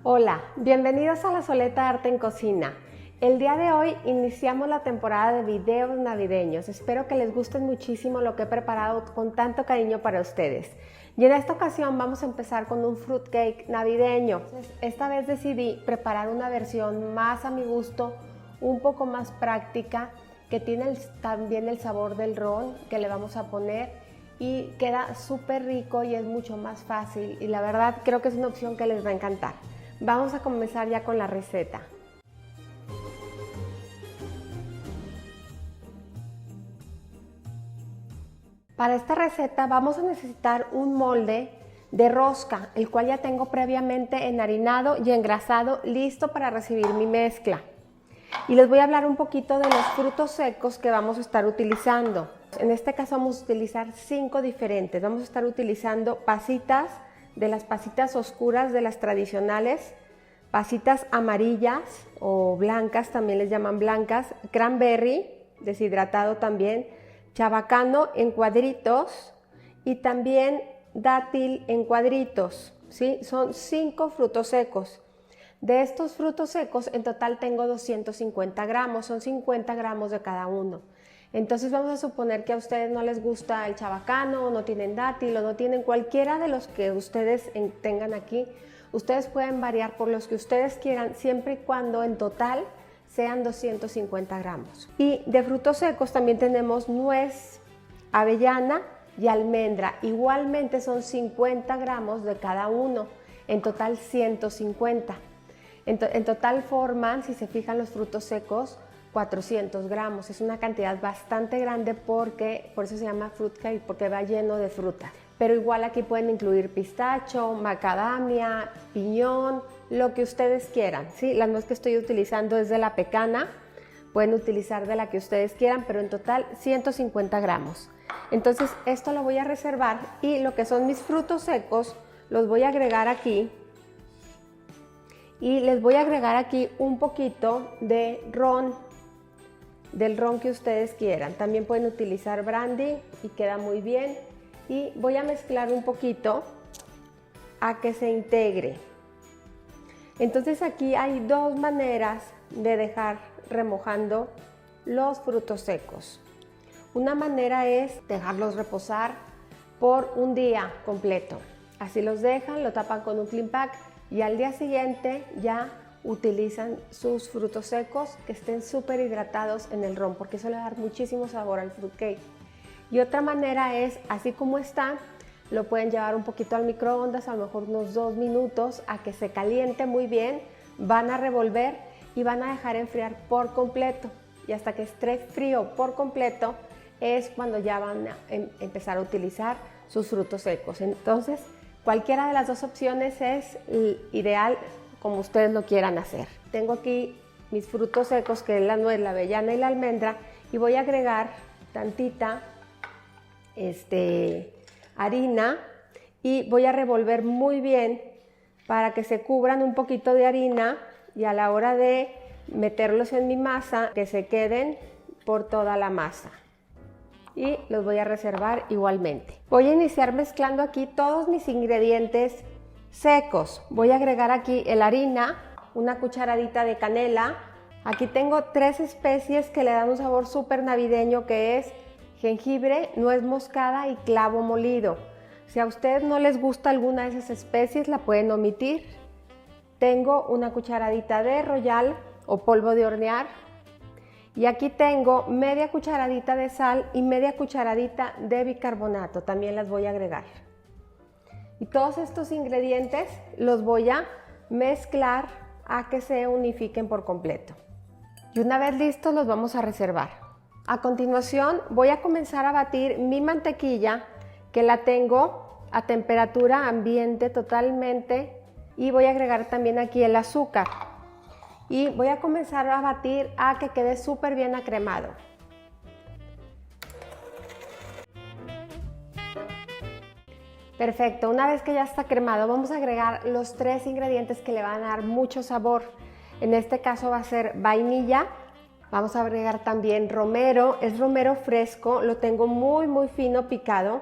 Hola, bienvenidos a La Soleta Arte en Cocina. El día de hoy iniciamos la temporada de videos navideños. Espero que les guste muchísimo lo que he preparado con tanto cariño para ustedes. Y en esta ocasión vamos a empezar con un fruitcake navideño. Esta vez decidí preparar una versión más a mi gusto, un poco más práctica, que tiene también el sabor del ron que le vamos a poner y queda súper rico y es mucho más fácil y la verdad creo que es una opción que les va a encantar. Vamos a comenzar ya con la receta. Para esta receta vamos a necesitar un molde de rosca, el cual ya tengo previamente enharinado y engrasado, listo para recibir mi mezcla. Y les voy a hablar un poquito de los frutos secos que vamos a estar utilizando. En este caso vamos a utilizar 5 diferentes. Vamos a estar utilizando pasitas, de las pasitas oscuras, de las tradicionales, pasitas amarillas o blancas, también les llaman blancas, cranberry, deshidratado también, chabacano en cuadritos y también dátil en cuadritos, ¿sí? Son 5 frutos secos. De estos frutos secos en total tengo 250 gramos, son 50 gramos de cada uno. Entonces vamos a suponer que a ustedes no les gusta el chabacano, o no tienen dátil, o no tienen cualquiera de los que ustedes tengan aquí. Ustedes pueden variar por los que ustedes quieran, siempre y cuando en total sean 250 gramos. Y de frutos secos también tenemos nuez, avellana y almendra. Igualmente son 50 gramos de cada uno, en total 150. En total forman, si se fijan los frutos secos, 400 gramos. Es una cantidad bastante grande por eso se llama fruitcake, porque va lleno de fruta. Pero igual aquí pueden incluir pistacho, macadamia, piñón, lo que ustedes quieran, ¿sí? La nuez que estoy utilizando es de la pecana, pueden utilizar de la que ustedes quieran, pero en total 150 gramos. Entonces esto lo voy a reservar y lo que son mis frutos secos los voy a agregar aquí. Y les voy a agregar aquí un poquito de ron, del ron que ustedes quieran. También pueden utilizar brandy y queda muy bien. Y voy a mezclar un poquito a que se integre. Entonces aquí hay 2 maneras de dejar remojando los frutos secos. Una manera es dejarlos reposar por un día completo. Así los dejan, lo tapan con un clean pack y al día siguiente ya utilizan sus frutos secos que estén súper hidratados en el ron, porque eso le va a dar muchísimo sabor al fruitcake. Y otra manera es, así como está, lo pueden llevar un poquito al microondas, a lo mejor unos 2 minutos, a que se caliente muy bien, van a revolver y van a dejar enfriar por completo. Y hasta que esté frío por completo es cuando ya van a empezar a utilizar sus frutos secos. Entonces, cualquiera de las 2 opciones es ideal como ustedes lo quieran hacer. Tengo aquí mis frutos secos, que es la nuez, la avellana y la almendra, y voy a agregar tantita harina y voy a revolver muy bien para que se cubran un poquito de harina y a la hora de meterlos en mi masa, que se queden por toda la masa. Y los voy a reservar igualmente. Voy a iniciar mezclando aquí todos mis ingredientes secos. Voy a agregar aquí la harina, una cucharadita de canela. Aquí tengo 3 especies que le dan un sabor súper navideño, que es jengibre, nuez moscada y clavo molido. Si a ustedes no les gusta alguna de esas especies, la pueden omitir. Tengo una cucharadita de royal o polvo de hornear. Y aquí tengo media cucharadita de sal y media cucharadita de bicarbonato, también las voy a agregar. Y todos estos ingredientes los voy a mezclar a que se unifiquen por completo. Y una vez listos los vamos a reservar. A continuación voy a comenzar a batir mi mantequilla, que la tengo a temperatura ambiente totalmente, y voy a agregar también aquí el azúcar. Y voy a comenzar a batir a que quede súper bien acremado. Perfecto, una vez que ya está cremado, vamos a agregar los 3 ingredientes que le van a dar mucho sabor. En este caso va a ser vainilla. Vamos a agregar también romero, es romero fresco, lo tengo muy fino picado.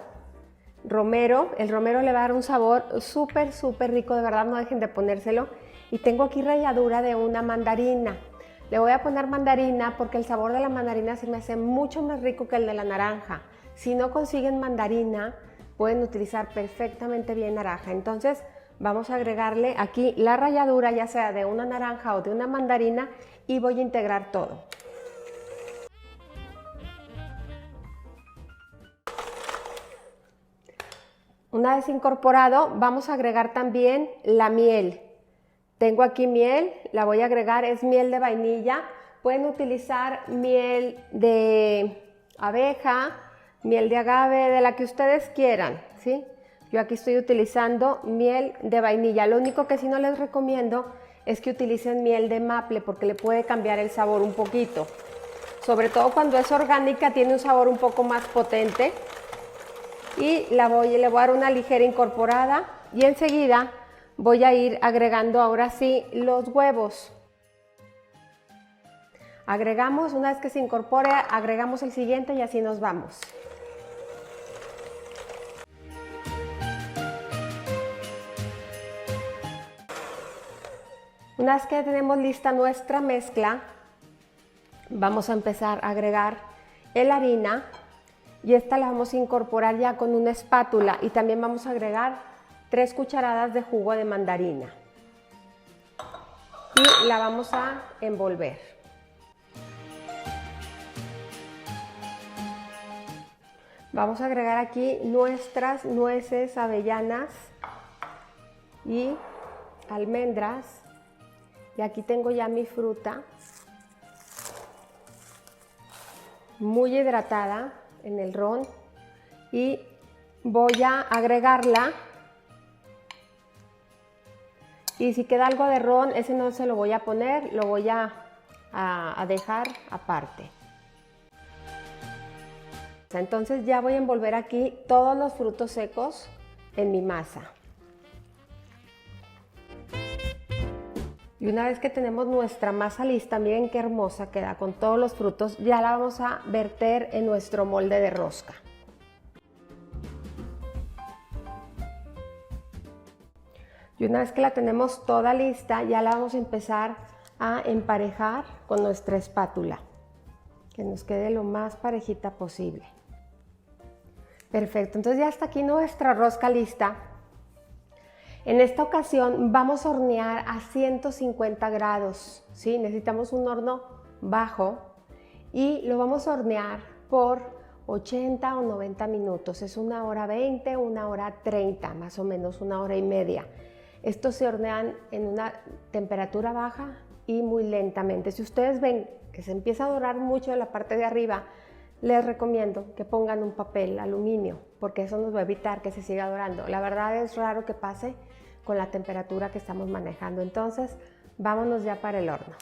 Romero, el romero le va a dar un sabor súper rico, de verdad no dejen de ponérselo. y tengo aquí ralladura de una mandarina. Le voy a poner mandarina porque el sabor de la mandarina se me hace mucho más rico que el de la naranja. Si no consiguen mandarina, pueden utilizar perfectamente bien naranja. Entonces vamos a agregarle aquí la ralladura, ya sea de una naranja o de una mandarina, y voy a integrar todo. Una vez incorporado, vamos a agregar también la miel. Tengo aquí miel, la voy a agregar, es miel de vainilla. Pueden utilizar miel de abeja, miel de agave, de la que ustedes quieran, ¿sí? Yo aquí estoy utilizando miel de vainilla. Lo único que sí no les recomiendo es que utilicen miel de maple porque le puede cambiar el sabor un poquito. Sobre todo cuando es orgánica, tiene un sabor un poco más potente. Y le voy a dar una ligera incorporada y enseguida voy a ir agregando ahora sí los huevos. Agregamos, una vez que se incorpore, agregamos el siguiente y así nos vamos. Una vez que tenemos lista nuestra mezcla, vamos a empezar a agregar la harina y esta la vamos a incorporar ya con una espátula y también vamos a agregar 3 cucharadas de jugo de mandarina y la vamos a envolver. Vamos a agregar aquí nuestras nueces, avellanas y almendras. Y aquí tengo ya mi fruta muy hidratada en el ron y voy a agregarla. Y si queda algo de ron, ese no se lo voy a poner, lo voy a dejar aparte. Entonces ya voy a envolver aquí todos los frutos secos en mi masa. Y una vez que tenemos nuestra masa lista, miren qué hermosa queda con todos los frutos, ya la vamos a verter en nuestro molde de rosca. Y una vez que la tenemos toda lista, ya la vamos a empezar a emparejar con nuestra espátula, que nos quede lo más parejita posible. Perfecto, entonces ya está aquí nuestra rosca lista. En esta ocasión vamos a hornear a 150 grados, ¿sí? Necesitamos un horno bajo y lo vamos a hornear por 80 o 90 minutos. Es 1 hora 20, 1 hora 30, más o menos 1 hora y media. Estos se hornean en una temperatura baja y muy lentamente. Si ustedes ven que se empieza a dorar mucho de la parte de arriba, les recomiendo que pongan un papel aluminio porque eso nos va a evitar que se siga dorando. La verdad es raro que pase con la temperatura que estamos manejando. Entonces, vámonos ya para el horno.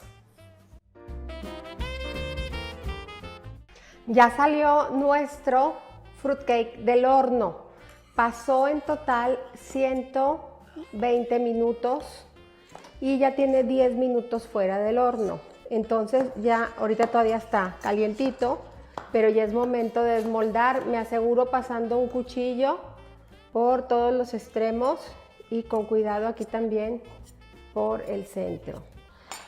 Ya salió nuestro fruitcake del horno. Pasó en total 120 minutos y ya tiene 10 minutos fuera del horno. Entonces, ya ahorita todavía está calientito, pero ya es momento de desmoldar. Me aseguro pasando un cuchillo por todos los extremos y con cuidado aquí también por el centro.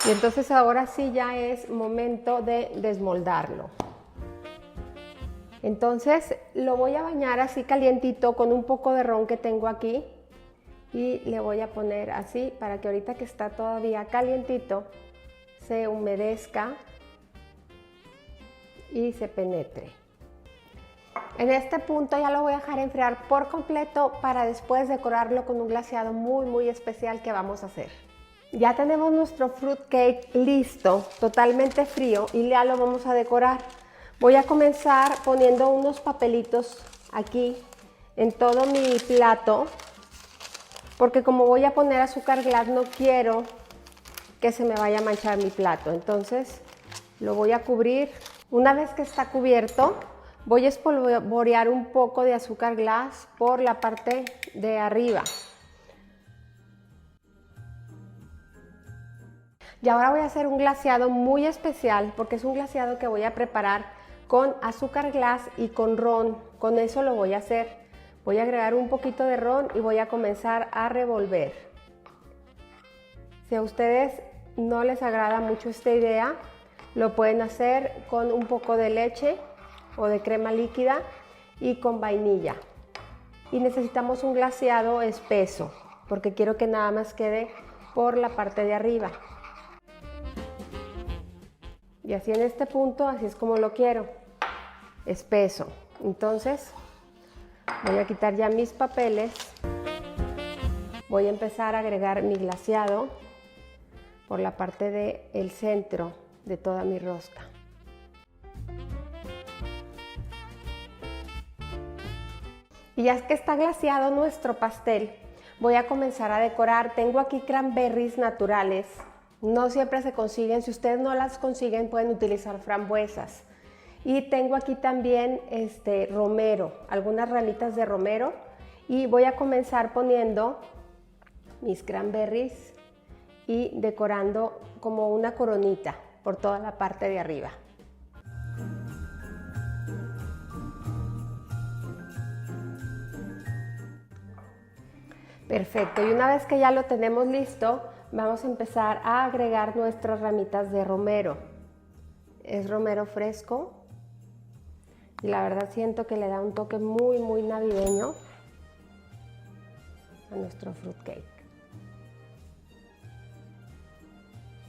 Y entonces ahora sí ya es momento de desmoldarlo. Entonces lo voy a bañar así calientito con un poco de ron que tengo aquí y le voy a poner así para que ahorita que está todavía calientito se humedezca y se penetre. En este punto ya lo voy a dejar enfriar por completo para después decorarlo con un glaseado muy especial que vamos a hacer. Ya tenemos nuestro fruitcake listo, totalmente frío, y ya lo vamos a decorar. Voy a comenzar poniendo unos papelitos aquí en todo mi plato, porque como voy a poner azúcar glass no quiero que se me vaya a manchar mi plato. Entonces lo voy a cubrir. Una vez que está cubierto, voy a espolvorear un poco de azúcar glass por la parte de arriba. Y ahora voy a hacer un glaseado muy especial porque es un glaseado que voy a preparar con azúcar glass y con ron. Con eso lo voy a hacer. Voy a agregar un poquito de ron y voy a comenzar a revolver. Si a ustedes no les agrada mucho esta idea, lo pueden hacer con un poco de leche o de crema líquida y con vainilla. Y necesitamos un glaseado espeso, porque quiero que nada más quede por la parte de arriba. Y así en este punto, así es como lo quiero, espeso. Entonces, voy a quitar ya mis papeles. Voy a empezar a agregar mi glaseado por la parte del centro de toda mi rosca. Y ya que está glaseado nuestro pastel, voy a comenzar a decorar. Tengo aquí cranberries naturales. No siempre se consiguen. Si ustedes no las consiguen, pueden utilizar frambuesas. Y tengo aquí también romero, algunas ramitas de romero. Y voy a comenzar poniendo mis cranberries y decorando como una coronita por toda la parte de arriba. Perfecto, y una vez que ya lo tenemos listo, vamos a empezar a agregar nuestras ramitas de romero. Es romero fresco y la verdad siento que le da un toque muy navideño a nuestro fruitcake.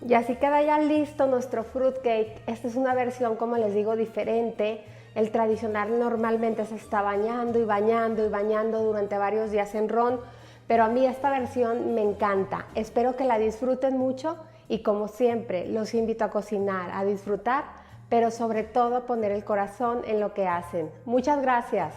Y así queda ya listo nuestro fruitcake. Esta es una versión, como les digo, diferente. El tradicional normalmente se está bañando y bañando y bañando durante varios días en ron, pero a mí esta versión me encanta. Espero que la disfruten mucho y, como siempre, los invito a cocinar, a disfrutar, pero sobre todo poner el corazón en lo que hacen. Muchas gracias.